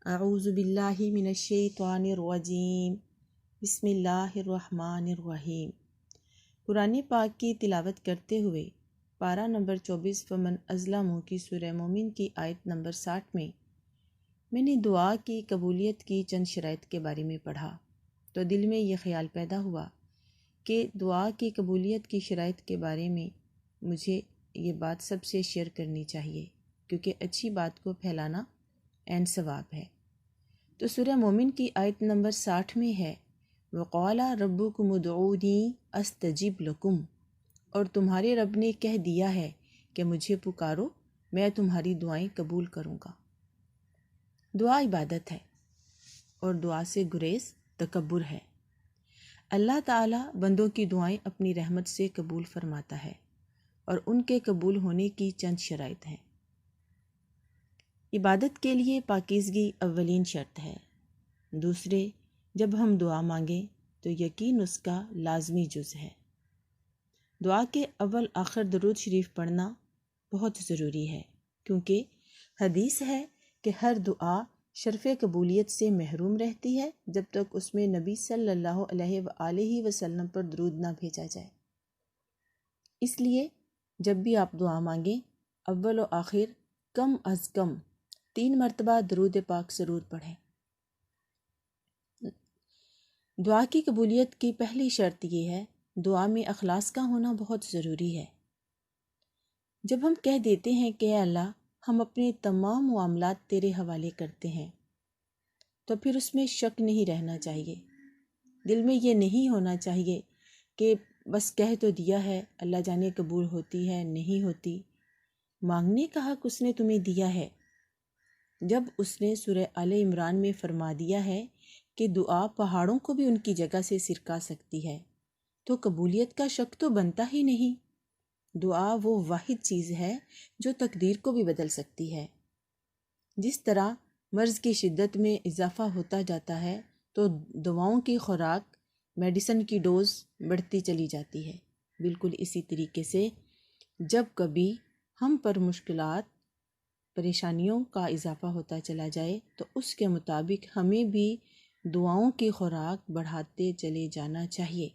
اعوذ باللہ من الشیطان الرجیم بسم اللہ الرحمن الرحیم۔ قرآن پاک کی تلاوت کرتے ہوئے پارہ نمبر 24 فمن اظلم کی سورہ مومن کی آیت نمبر 60 میں نے دعا کی قبولیت کی چند شرائط کے بارے میں پڑھا تو دل میں یہ خیال پیدا ہوا کہ دعا کی قبولیت کی شرائط کے بارے میں مجھے یہ بات سب سے شیئر کرنی چاہیے، کیونکہ اچھی بات کو پھیلانا عین ثواب ہے۔ تو سورہ مومن کی آیت نمبر 60 میں ہے وَقَالَ رَبُّكُمُ ادْعُونِي أَسْتَجِبْ لَكُمْ، اور تمہارے رب نے کہہ دیا ہے کہ مجھے پکارو، میں تمہاری دعائیں قبول کروں گا۔ دعا عبادت ہے اور دعا سے گریز تکبر ہے۔ اللہ تعالیٰ بندوں کی دعائیں اپنی رحمت سے قبول فرماتا ہے، اور ان کے قبول ہونے کی چند شرائط ہیں۔ عبادت کے لیے پاکیزگی اولین شرط ہے۔ دوسرے، جب ہم دعا مانگیں تو یقین اس کا لازمی جز ہے۔ دعا کے اول آخر درود شریف پڑھنا بہت ضروری ہے، کیونکہ حدیث ہے کہ ہر دعا شرف قبولیت سے محروم رہتی ہے جب تک اس میں نبی صلی اللہ علیہ وآلہ وسلم پر درود نہ بھیجا جائے۔ اس لیے جب بھی آپ دعا مانگیں اول و آخر کم از کم 3 مرتبہ درود پاک ضرور پڑھیں۔ دعا کی قبولیت کی پہلی شرط یہ ہے، دعا میں اخلاص کا ہونا بہت ضروری ہے۔ جب ہم کہہ دیتے ہیں کہ اے اللہ ہم اپنے تمام معاملات تیرے حوالے کرتے ہیں، تو پھر اس میں شک نہیں رہنا چاہیے، دل میں یہ نہیں ہونا چاہیے کہ بس کہہ تو دیا ہے، اللہ جانے قبول ہوتی ہے نہیں ہوتی۔ مانگنے کا حق اس نے تمہیں دیا ہے۔ جب اس نے سورہ آل عمران میں فرما دیا ہے کہ دعا پہاڑوں کو بھی ان کی جگہ سے سرکا سکتی ہے، تو قبولیت کا شک تو بنتا ہی نہیں۔ دعا وہ واحد چیز ہے جو تقدیر کو بھی بدل سکتی ہے۔ جس طرح مرض کی شدت میں اضافہ ہوتا جاتا ہے تو دواؤں کی خوراک، میڈیسن کی ڈوز بڑھتی چلی جاتی ہے، بالکل اسی طریقے سے جب کبھی ہم پر مشکلات، پریشانیوں کا اضافہ ہوتا چلا جائے تو اس کے مطابق ہمیں بھی دعاؤں کی خوراک بڑھاتے چلے جانا چاہیے۔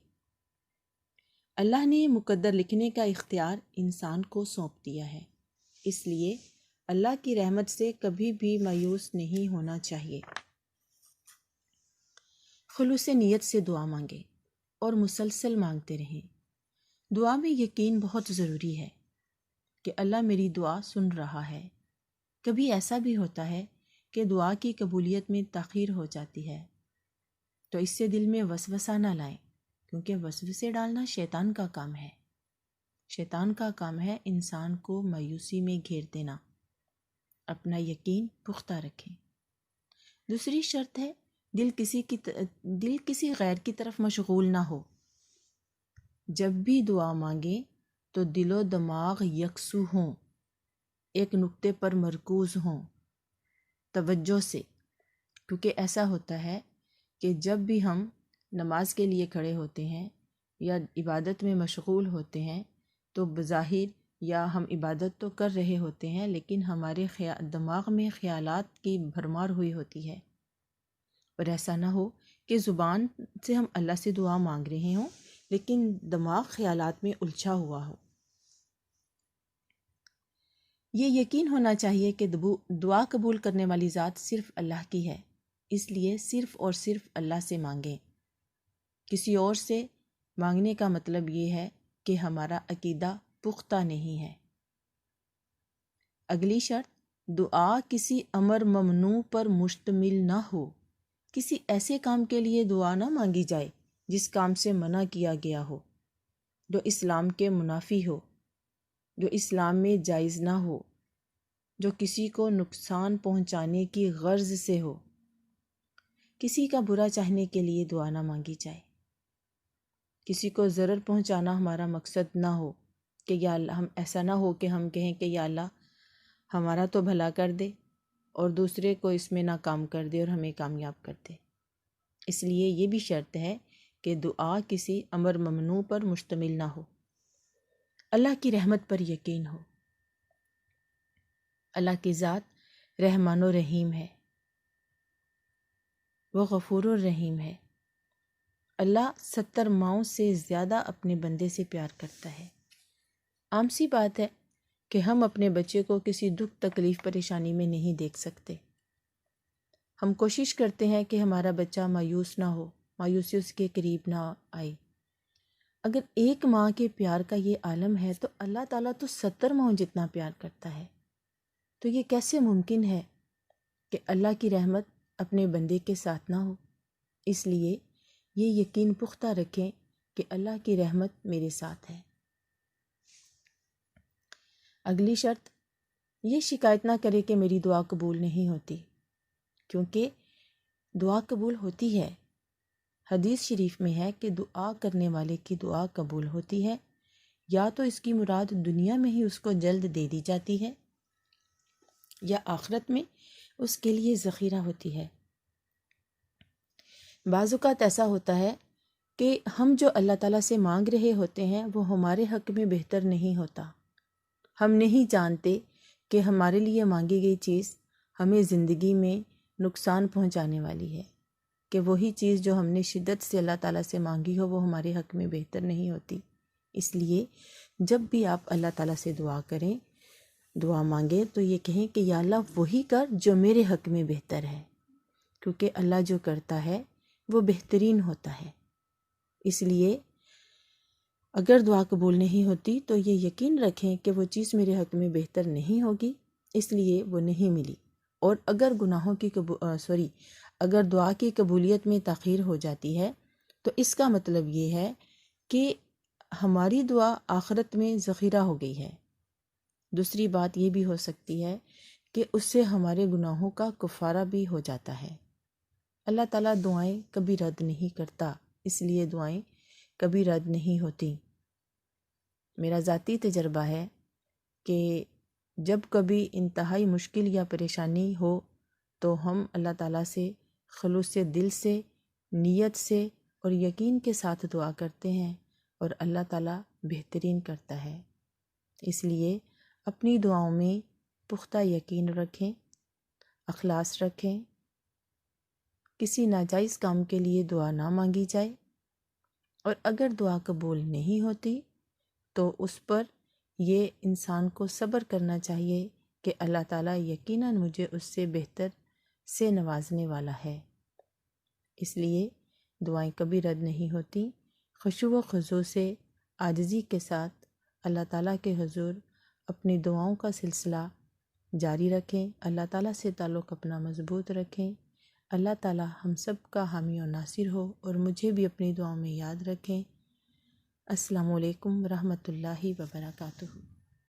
اللہ نے مقدر لکھنے کا اختیار انسان کو سونپ دیا ہے، اس لیے اللہ کی رحمت سے کبھی بھی مایوس نہیں ہونا چاہیے۔ خلوص نیت سے دعا مانگیں اور مسلسل مانگتے رہیں۔ دعا میں یقین بہت ضروری ہے کہ اللہ میری دعا سن رہا ہے۔ کبھی ایسا بھی ہوتا ہے کہ دعا کی قبولیت میں تاخیر ہو جاتی ہے، تو اس سے دل میں وسوسہ نہ لائیں، کیونکہ وسوسے ڈالنا شیطان کا کام ہے۔ شیطان کا کام ہے انسان کو مایوسی میں گھیر دینا۔ اپنا یقین پختہ رکھیں۔ دوسری شرط ہے دل کسی غیر کی طرف مشغول نہ ہو۔ جب بھی دعا مانگیں تو دل و دماغ یکسو ہوں، ایک نقطے پر مرکوز ہوں توجہ سے، کیونکہ ایسا ہوتا ہے کہ جب بھی ہم نماز کے لیے کھڑے ہوتے ہیں یا عبادت میں مشغول ہوتے ہیں تو بظاہر یا ہم عبادت تو کر رہے ہوتے ہیں لیکن ہمارے دماغ میں خیالات کی بھرمار ہوئی ہوتی ہے، اور ایسا نہ ہو کہ زبان سے ہم اللہ سے دعا مانگ رہے ہوں لیکن دماغ خیالات میں الجھا ہوا ہو۔ یہ یقین ہونا چاہیے کہ دعا قبول کرنے والی ذات صرف اللہ کی ہے، اس لیے صرف اور صرف اللہ سے مانگیں۔ کسی اور سے مانگنے کا مطلب یہ ہے کہ ہمارا عقیدہ پختہ نہیں ہے۔ اگلی شرط، دعا کسی امر ممنوع پر مشتمل نہ ہو۔ کسی ایسے کام کے لیے دعا نہ مانگی جائے جس کام سے منع کیا گیا ہو، جو اسلام کے منافی ہو، جو اسلام میں جائز نہ ہو، جو کسی کو نقصان پہنچانے کی غرض سے ہو۔ کسی کا برا چاہنے کے لیے دعا نہ مانگی جائے۔ کسی کو ضرر پہنچانا ہمارا مقصد نہ ہو کہ یا اللہ، ہم ایسا نہ ہو کہ ہم کہیں کہ یا اللہ ہمارا تو بھلا کر دے اور دوسرے کو اس میں ناکام کر دے اور ہمیں کامیاب کر دے۔ اس لیے یہ بھی شرط ہے کہ دعا کسی امر ممنوع پر مشتمل نہ ہو۔ اللہ کی رحمت پر یقین ہو۔ اللہ کی ذات رحمان و رحیم ہے۔ وہ غفور الرحیم ہے۔ اللہ 70 ماؤں سے زیادہ اپنے بندے سے پیار کرتا ہے۔ عام سی بات ہے کہ ہم اپنے بچے کو کسی دکھ تکلیف پریشانی میں نہیں دیکھ سکتے۔ ہم کوشش کرتے ہیں کہ ہمارا بچہ مایوس نہ ہو، مایوسی اس کے قریب نہ آئے۔ اگر ایک ماں کے پیار کا یہ عالم ہے تو اللہ تعالیٰ تو 70 ماؤں جتنا پیار کرتا ہے۔ تو یہ کیسے ممکن ہے کہ اللہ کی رحمت اپنے بندے کے ساتھ نہ ہو؟ اس لیے یہ یقین پختہ رکھیں کہ اللہ کی رحمت میرے ساتھ ہے۔ اگلی شرط، یہ شکایت نہ کرے کہ میری دعا قبول نہیں ہوتی، کیونکہ دعا قبول ہوتی ہے۔ حدیث شریف میں ہے کہ دعا کرنے والے کی دعا قبول ہوتی ہے، یا تو اس کی مراد دنیا میں ہی اس کو جلد دے دی جاتی ہے، یا آخرت میں اس کے لیے ذخیرہ ہوتی ہے۔ بعض اوقات ایسا ہوتا ہے کہ ہم جو اللہ تعالیٰ سے مانگ رہے ہوتے ہیں وہ ہمارے حق میں بہتر نہیں ہوتا۔ ہم نہیں جانتے کہ ہمارے لیے مانگی گئی چیز ہمیں زندگی میں نقصان پہنچانے والی ہے، کہ وہی چیز جو ہم نے شدت سے اللہ تعالیٰ سے مانگی ہو وہ ہمارے حق میں بہتر نہیں ہوتی۔ اس لیے جب بھی آپ اللہ تعالیٰ سے دعا کریں، دعا مانگیں، تو یہ کہیں کہ یا اللہ وہی کر جو میرے حق میں بہتر ہے، کیونکہ اللہ جو کرتا ہے وہ بہترین ہوتا ہے۔ اس لیے اگر دعا قبول نہیں ہوتی تو یہ یقین رکھیں کہ وہ چیز میرے حق میں بہتر نہیں ہوگی، اس لیے وہ نہیں ملی۔ اور اگر اگر دعا کی قبولیت میں تاخیر ہو جاتی ہے تو اس کا مطلب یہ ہے کہ ہماری دعا آخرت میں ذخیرہ ہو گئی ہے۔ دوسری بات یہ بھی ہو سکتی ہے کہ اس سے ہمارے گناہوں کا کفارہ بھی ہو جاتا ہے۔ اللہ تعالیٰ دعائیں کبھی رد نہیں کرتا، اس لیے دعائیں کبھی رد نہیں ہوتی۔ میرا ذاتی تجربہ ہے کہ جب کبھی انتہائی مشکل یا پریشانی ہو تو ہم اللہ تعالیٰ سے خلوص دل سے، نیت سے اور یقین کے ساتھ دعا کرتے ہیں، اور اللہ تعالیٰ بہترین کرتا ہے۔ اس لیے اپنی دعاؤں میں پختہ یقین رکھیں، اخلاص رکھیں، کسی ناجائز کام کے لیے دعا نہ مانگی جائے، اور اگر دعا قبول نہیں ہوتی تو اس پر یہ انسان کو صبر کرنا چاہیے کہ اللہ تعالیٰ یقیناً مجھے اس سے بہتر سے نوازنے والا ہے۔ اس لیے دعائیں کبھی رد نہیں ہوتی۔ خشوع و خضوع سے، عاجزی کے ساتھ اللہ تعالیٰ کے حضور اپنی دعاؤں کا سلسلہ جاری رکھیں، اللہ تعالیٰ سے تعلق اپنا مضبوط رکھیں۔ اللہ تعالیٰ ہم سب کا حامی و ناصر ہو، اور مجھے بھی اپنی دعاؤں میں یاد رکھیں۔ السلام علیکم ورحمۃ اللہ وبرکاتہ۔